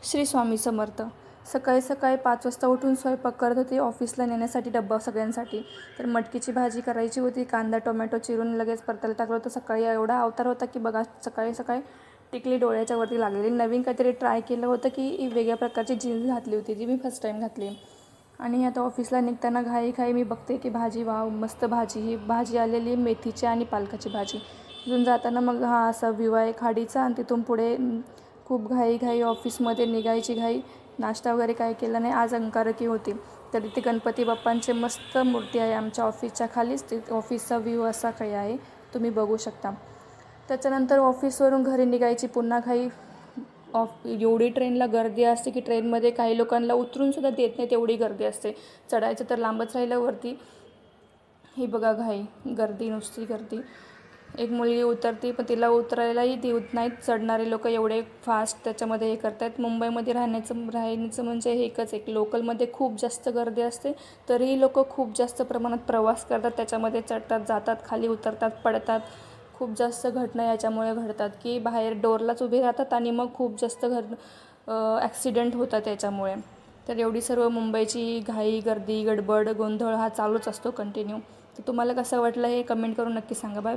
श्री स्वामी समर्थ. सकाळी सकाळी 5 वाजता उठून स्वयंपाक करत होते ऑफिसला नेण्यासाठी डब्बा सगळ्यांसाठी. तर मटकीची भाजी करायची होती. कांदा टोमॅटो चिरून लगेच परतायला टाकलं होतं. सकाळी एवढा अवतार होता की बघा, सकाळी सकाळी टिकली डोळ्याच्या वरती लागलेली. नवीन काहीतरी ट्राय केलं होतं की वेगळ्या प्रकारची जीन्स घातली होती, जी मी फर्स्ट टाईम घातली. आणि आता ऑफिसला निघताना घाई मी बघते की भाजी, वाव मस्त भाजी. ही भाजी आलेली मेथीची आणि पालकाची भाजी. तिथून जाताना मग हा असा व्ह्यू आहे खाडीचा. आणि तिथून पुढे खूप घाई ऑफिसमध्ये निघायची घाई. नाश्ता वगैरे काय केला नाही. आज अंगारकी होती. तर इथे गणपती बाप्पांचे मस्त मूर्ती आहे आमच्या ऑफिसच्या खालीच. ते ऑफिसचा व्ह्यू असा काही आहे, तुम्ही बघू शकता. त्याच्यानंतर ऑफिसवरून घरी निघायची पुन्हा घाई. एवढी ट्रेनला गर्दी असते की ट्रेनमध्ये काही लोकांना उतरूनसुद्धा देत नाही, तेवढी गर्दी असते. चढायचं तर लांबच राहिलं वरती. ही बघा घाई, गर्दी, नुसती गर्दी. एक मुलगी उतरते पण तिला उतरायलाही देत नाहीत. चढणारे लोक एवढे फास्ट त्याच्यामध्ये हे करत आहेत. मुंबईमध्ये राहण्याचं म्हणजे हे एकच, एक लोकलमध्ये खूप जास्त गर्दी असते, तरीही लोक खूप जास्त प्रमाणात प्रवास करतात. त्याच्यामध्ये चढतात, जातात, खाली उतरतात, पडतात. खूप जास्त घटना याच्यामुळे घडतात की बाहेर डोरलाच उभे राहतात आणि मग खूप जास्त ॲक्सिडेंट होतात त्याच्यामुळे. तर एवढी सर्व मुंबईची घाई, गर्दी, गडबड, गोंधळ हा चालूच असतो कंटिन्यू. तर तुम्हाला कसं वाटलं हे कमेंट करून नक्की सांगा. बाय.